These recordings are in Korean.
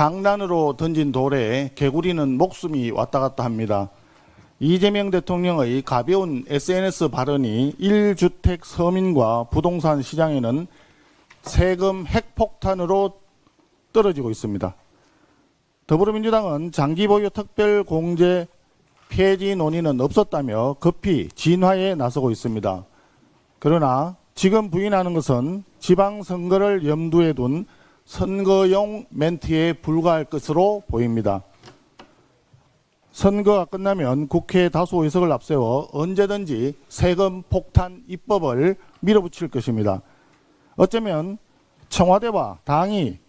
장난으로 던진 돌에 개구리는 목숨이 왔다 갔다 합니다. 이재명 대통령의 가벼운 SNS 발언이 1주택 서민과 부동산 시장에는 세금 핵폭탄으로 떨어지고 있습니다. 더불어민주당은 장기보유 특별공제 폐지 논의는 없었다며 급히 진화에 나서고 있습니다. 그러나 지금 부인하는 것은 지방선거를 염두에 둔 선거용 멘트에 불과할 것으로 보입니다. 선거가 끝나면 국회 다수 의석을 앞세워 언제든지 세금 폭탄 입법을 밀어붙일 것입니다. 어쩌면 청와대와 당이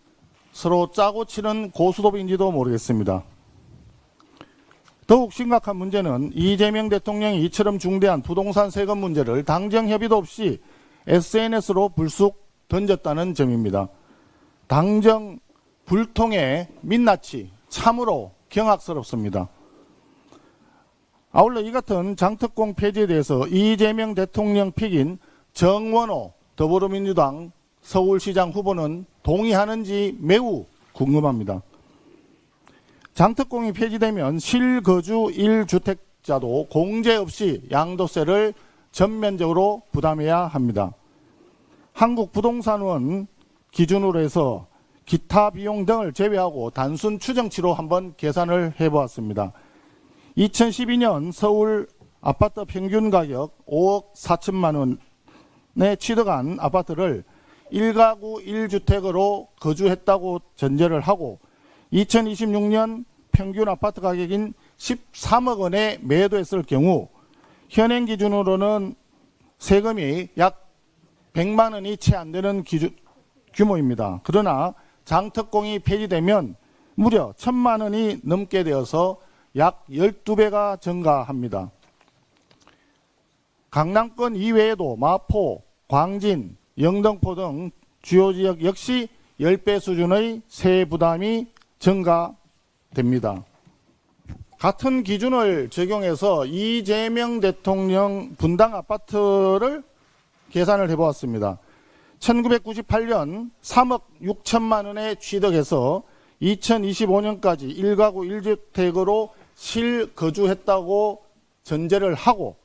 서로 짜고 치는 고스톱인지도 모르겠습니다. 더욱 심각한 문제는 이재명 대통령이 이처럼 중대한 부동산 세금 문제를 당정 협의도 없이 SNS로 불쑥 던졌다는 점입니다. 당정 불통의 민낯이 참으로 경악스럽습니다. 아울러 이 같은 장특공 폐지에 대해서 이재명 대통령 픽인 정원호 더불어민주당 서울시장 후보는 동의하는지 매우 궁금합니다. 장특공이 폐지되면 실거주 1주택자도 공제 없이 양도세를 전면적으로 부담해야 합니다. 한국부동산원 기준으로 해서 기타 비용 등을 제외하고 단순 추정치로 한번 계산을 해보았습니다. 2012년 서울 아파트 평균 가격 5억 4천만 원에 취득한 아파트를 1가구 1주택으로 거주했다고 전제를 하고 2026년 평균 아파트 가격인 13억 원에 매도했을 경우 현행 기준으로는 세금이 약 100만 원이 채 안 되는 규모입니다. 그러나 장특공이 폐지되면 무려 1,000만 원이 넘게 되어서 약 12배가 증가합니다. 강남권 이외에도 마포, 광진, 영등포 등 주요 지역 역시 10배 수준의 세액 부담이 증가됩니다. 같은 기준을 적용해서 이재명 대통령 분당 아파트를 계산을 해보았습니다. 1998년 3억 6천만 원에 취득해서 2025년까지 1가구 1주택으로 실거주했다고 전제를 하고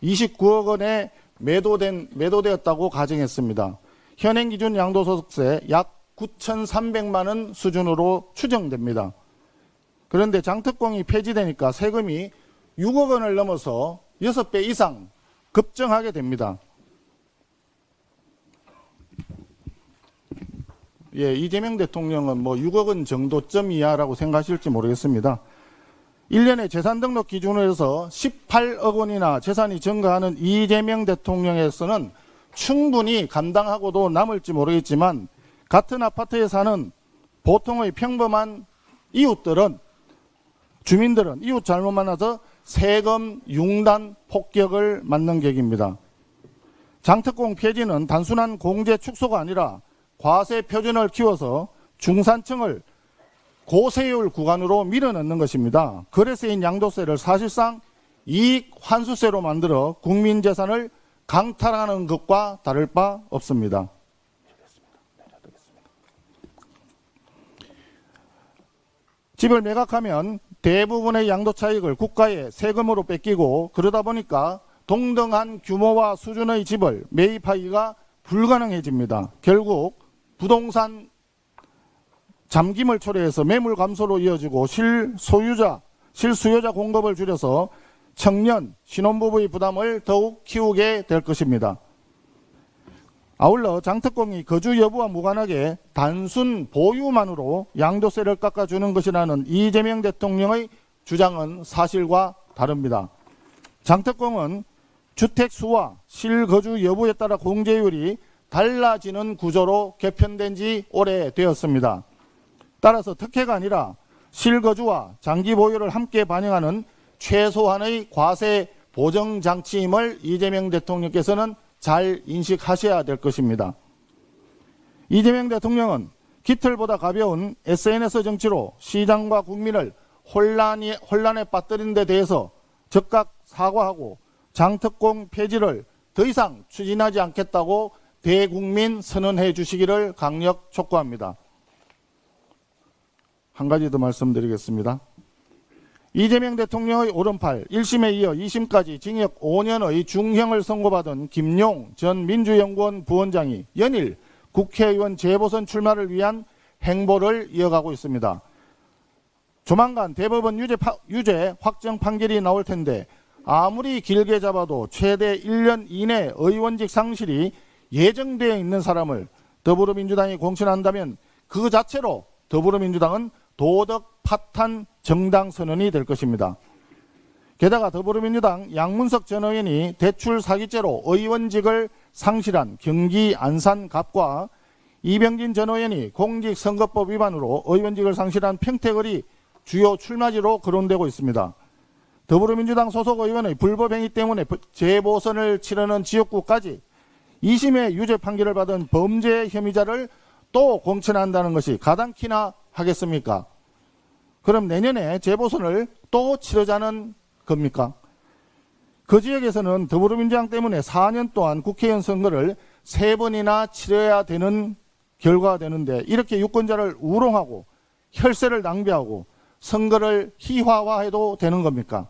29억 원에 매도되었다고 가정했습니다. 현행 기준 양도소득세 약 9,300만 원 수준으로 추정됩니다. 그런데 장특공이 폐지되니까 세금이 6억 원을 넘어서 6배 이상 급증하게 됩니다. 예, 이재명 대통령은 뭐 6억 원 정도쯤 이하라고 생각하실지 모르겠습니다. 1년에 재산 등록 기준으로 해서 18억 원이나 재산이 증가하는 이재명 대통령에서는 충분히 감당하고도 남을지 모르겠지만 같은 아파트에 사는 보통의 평범한 주민들은 이웃 잘못 만나서 세금 융단 폭격을 맞는 격입니다. 장특공 폐지는 단순한 공제 축소가 아니라 과세 표준을 키워서 중산층을 고세율 구간으로 밀어넣는 것입니다. 거래세인 양도세를 사실상 이익 환수세로 만들어 국민 재산을 강탈하는 것과 다를 바 없습니다. 집을 매각하면 대부분의 양도 차익을 국가에 세금으로 뺏기고 그러다 보니까 동등한 규모와 수준의 집을 매입하기가 불가능해집니다. 결국 부동산 잠김을 초래해서 매물 감소로 이어지고 실수요자 공급을 줄여서 청년, 신혼부부의 부담을 더욱 키우게 될 것입니다. 아울러 장특공이 거주 여부와 무관하게 단순 보유만으로 양도세를 깎아주는 것이라는 이재명 대통령의 주장은 사실과 다릅니다. 장특공은 주택수와 실거주 여부에 따라 공제율이 달라지는 구조로 개편된 지 오래되었습니다. 따라서 특혜가 아니라 실거주와 장기 보유를 함께 반영하는 최소한의 과세 보정장치임을 이재명 대통령께서는 잘 인식하셔야 될 것입니다. 이재명 대통령은 깃털보다 가벼운 SNS 정치로 시장과 국민을 혼란에 빠뜨린 데 대해서 즉각 사과하고 장특공 폐지를 더 이상 추진하지 않겠다고 대국민 선언해 주시기를 강력 촉구합니다. 한 가지 더 말씀드리겠습니다. 이재명 대통령의 오른팔 1심에 이어 2심까지 징역 5년의 중형을 선고받은 김용 전 민주연구원 부원장이 연일 국회의원 재보선 출마를 위한 행보를 이어가고 있습니다. 조만간 대법원 유죄 확정 판결이 나올 텐데 아무리 길게 잡아도 최대 1년 이내 의원직 상실이 예정되어 있는 사람을 더불어민주당이 공천한다면 그 자체로 더불어민주당은 도덕 파탄 정당 선언이 될 것입니다. 게다가 더불어민주당 양문석 전 의원이 대출 사기죄로 의원직을 상실한 경기 안산갑과 이병진 전 의원이 공직선거법 위반으로 의원직을 상실한 평택을이 주요 출마지로 거론되고 있습니다. 더불어민주당 소속 의원의 불법 행위 때문에 재보선을 치르는 지역구까지 2심의 유죄 판결을 받은 범죄 혐의자를 또 공천한다는 것이 가당키나 하겠습니까? 그럼 내년에 재보선을 또 치르자는 겁니까? 그 지역에서는 더불어민주당 때문에 4년 동안 국회의원 선거를 3번이나 치러야 되는 결과가 되는데 이렇게 유권자를 우롱하고 혈세를 낭비하고 선거를 희화화해도 되는 겁니까?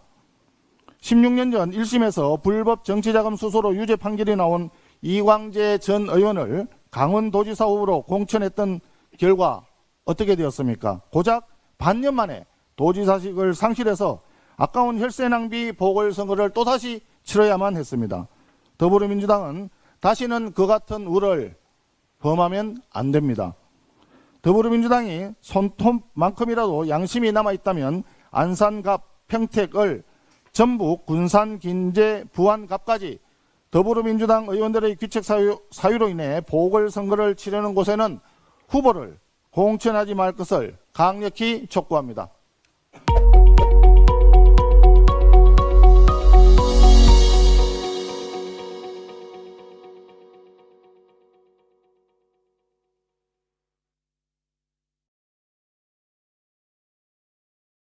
16년 전 1심에서 불법 정치자금 수수로 유죄 판결이 나온 이광재 전 의원을 강원도지사 후보로 공천했던 결과 어떻게 되었습니까? 고작 반년 만에 도지사직을 상실해서 아까운 혈세 낭비 보궐선거를 또다시 치러야만 했습니다. 더불어민주당은 다시는 그 같은 우를 범하면 안 됩니다. 더불어민주당이 손톱만큼이라도 양심이 남아있다면 안산갑, 평택을, 전북, 군산, 긴제, 부안갑까지 더불어민주당 의원들의 귀책 사유로 인해 보궐선거를 치르는 곳에는 후보를 공천하지 말 것을 강력히 촉구합니다.